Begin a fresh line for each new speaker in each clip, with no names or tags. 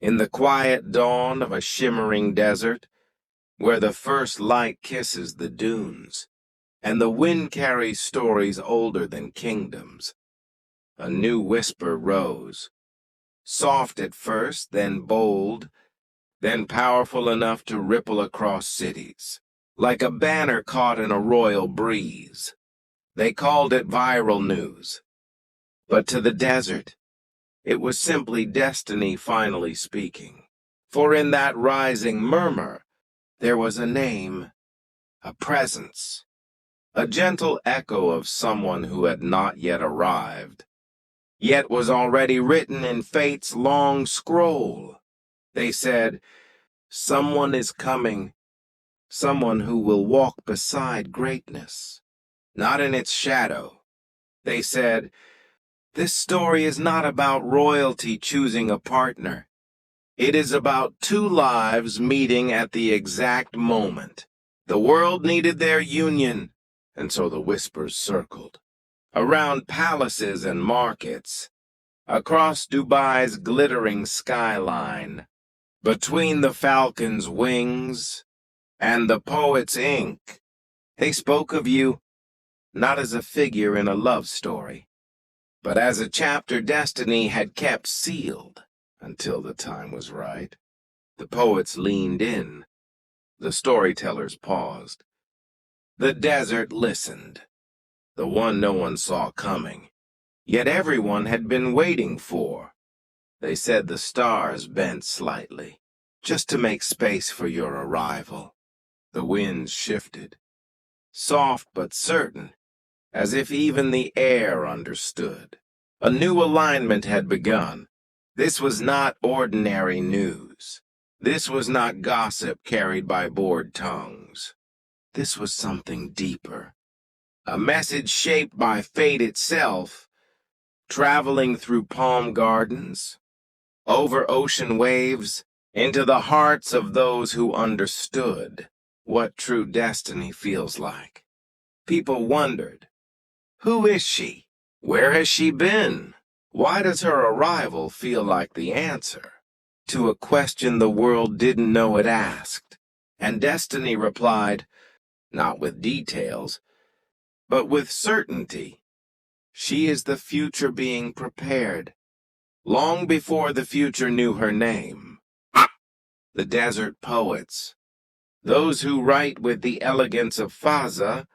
In the quiet dawn of a shimmering desert, where the first light kisses the dunes, and the wind carries stories older than kingdoms, a new whisper rose, soft at first, then bold, then powerful enough to ripple across cities, like a banner caught in a royal breeze. They called it viral news, but to the desert, it was simply destiny finally speaking. For in that rising murmur, there was a name, a presence, a gentle echo of someone who had not yet arrived, yet was already written in fate's long scroll. They said, "Someone is coming, someone who will walk beside greatness, not in its shadow." They said, "This story is not about royalty choosing a partner. It is about two lives meeting at the exact moment. The world needed their union," and so the whispers circled. Around palaces and markets, across Dubai's glittering skyline, between the falcon's wings and the poet's ink, they spoke of you not as a figure in a love story, but as a chapter destiny had kept sealed until the time was right. The poets leaned in. The storytellers paused. The desert listened, the one no one saw coming, yet everyone had been waiting for. They said the stars bent slightly, just to make space for your arrival. The winds shifted, soft but certain, as if even the air understood. A new alignment had begun. This was not ordinary news. This was not gossip carried by bored tongues. This was something deeper. A message shaped by fate itself, traveling through palm gardens, over ocean waves, into the hearts of those who understood what true destiny feels like. People wondered, who is she? Where has she been? Why does her arrival feel like the answer to a question the world didn't know it asked? And destiny replied, not with details, but with certainty. She is the future being prepared, long before the future knew her name. The desert poets, those who write with the elegance of Fazza,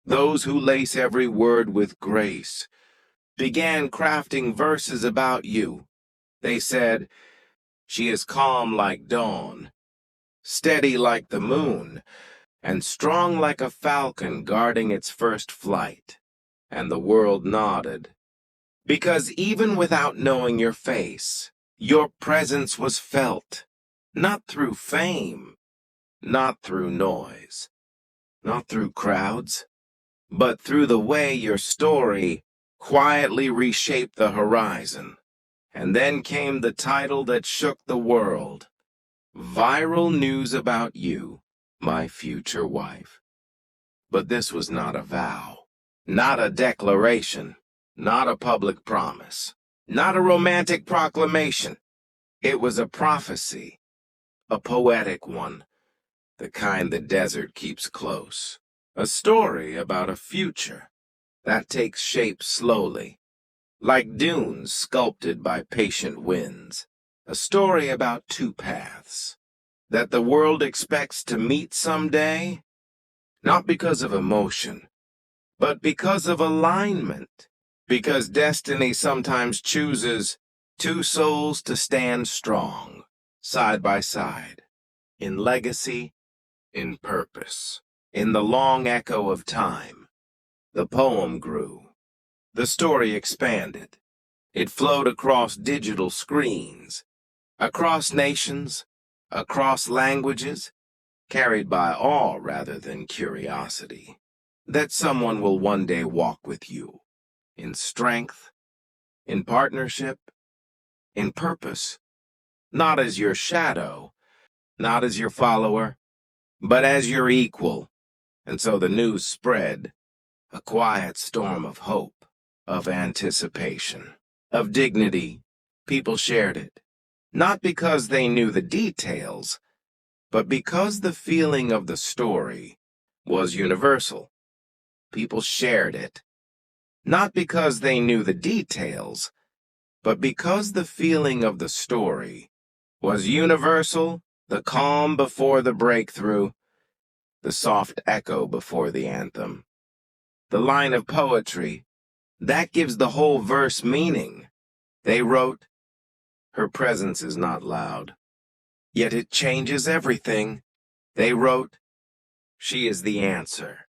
those who lace every word with grace, began crafting verses about you. They said, "She is calm like dawn, steady like the moon, and strong like a falcon guarding its first flight." And the world nodded, because even without knowing your face, your presence was felt, not through fame, not through noise, not through crowds, but through the way your story quietly reshaped the horizon. And then came the title that shook the world. Viral news about you, my future wife. But this was not a vow, not a declaration, not a public promise, not a romantic proclamation. It was a prophecy, a poetic one, the kind the desert keeps close. A story about a future that takes shape slowly, like dunes sculpted by patient winds. A story about two paths that the world expects to meet someday, not because of emotion, but because of alignment. Because destiny sometimes chooses two souls to stand strong, side by side, in legacy, in purpose. In the long echo of time, the poem grew. The story expanded. It flowed across digital screens, across nations, across languages, carried by awe rather than curiosity. That someone will one day walk with you, in strength, in partnership, in purpose, not as your shadow, not as your follower, but as your equal. And so the news spread, a quiet storm of hope, of anticipation, of dignity. People shared it, Not because they knew the details, but because the feeling of the story was universal. People shared it. Not because they knew the details, but because the feeling of the story was universal, the calm before the breakthrough, the soft echo before the anthem. The line of poetry, that gives the whole verse meaning. They wrote, "Her presence is not loud, yet it changes everything." They wrote, "She is the answer."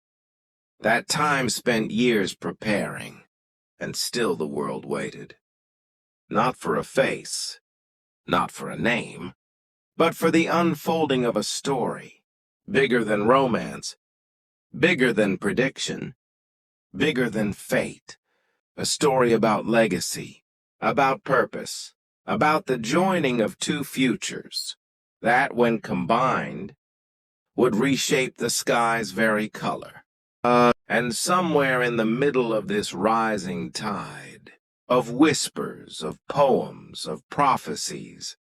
That time spent years preparing, and still the world waited. Not for a face, not for a name, but for the unfolding of a story, bigger than romance, bigger than prediction, bigger than fate. A story about legacy, about purpose, about the joining of two futures, that, when combined, would reshape the sky's very color. And somewhere in the middle of this rising tide, of whispers, of poems, of prophecies,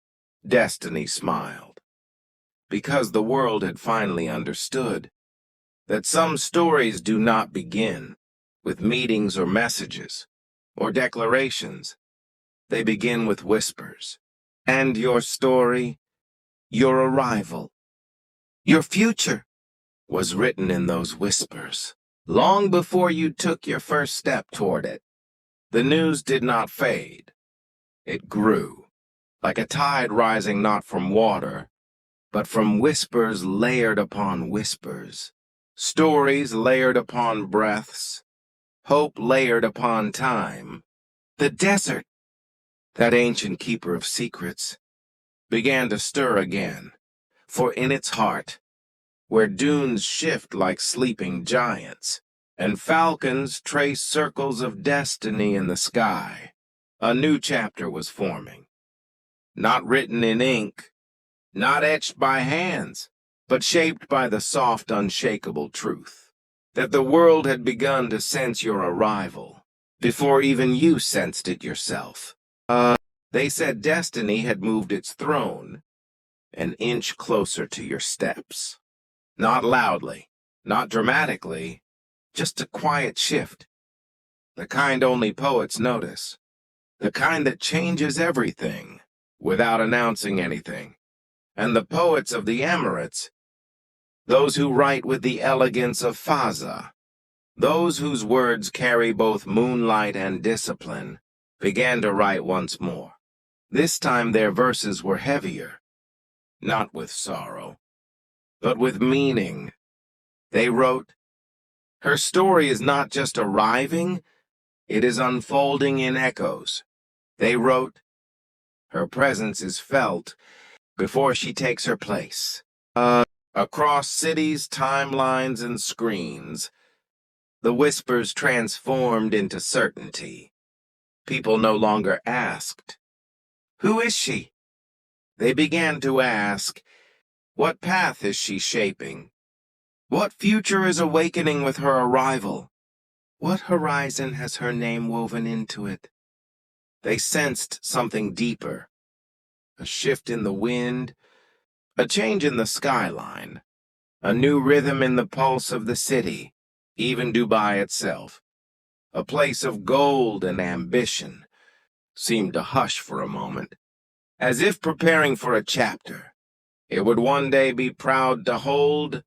destiny smiled, because the world had finally understood that some stories do not begin with meetings or messages or declarations. They begin with whispers. And your story, your arrival, your future was written in those whispers. Long before you took your first step toward it, the news did not fade. It grew, like a tide rising not from water, but from whispers layered upon whispers, stories layered upon breaths, hope layered upon time. The desert, that ancient keeper of secrets, began to stir again, for in its heart, where dunes shift like sleeping giants, and falcons trace circles of destiny in the sky, a new chapter was forming. Not written in ink, not etched by hands, but shaped by the soft, unshakable truth that the world had begun to sense your arrival before even you sensed it yourself. They said destiny had moved its throne an inch closer to your steps. Not loudly, not dramatically, just a quiet shift. The kind only poets notice. The kind that changes everything without announcing anything. And the poets of the Emirates, those who write with the elegance of Fazza, those whose words carry both moonlight and discipline, began to write once more. This time their verses were heavier, not with sorrow, but with meaning. They wrote, "Her story is not just arriving, it is unfolding in echoes." They wrote, "Her presence is felt before she takes her place." Across cities, timelines, and screens, the whispers transformed into certainty. People no longer asked, "Who is she?" They began to ask, "What path is she shaping? What future is awakening with her arrival? What horizon has her name woven into it?" They sensed something deeper, a shift in the wind, a change in the skyline, a new rhythm in the pulse of the city, even Dubai itself. A place of gold and ambition seemed to hush for a moment, as if preparing for a chapter it would one day be proud to hold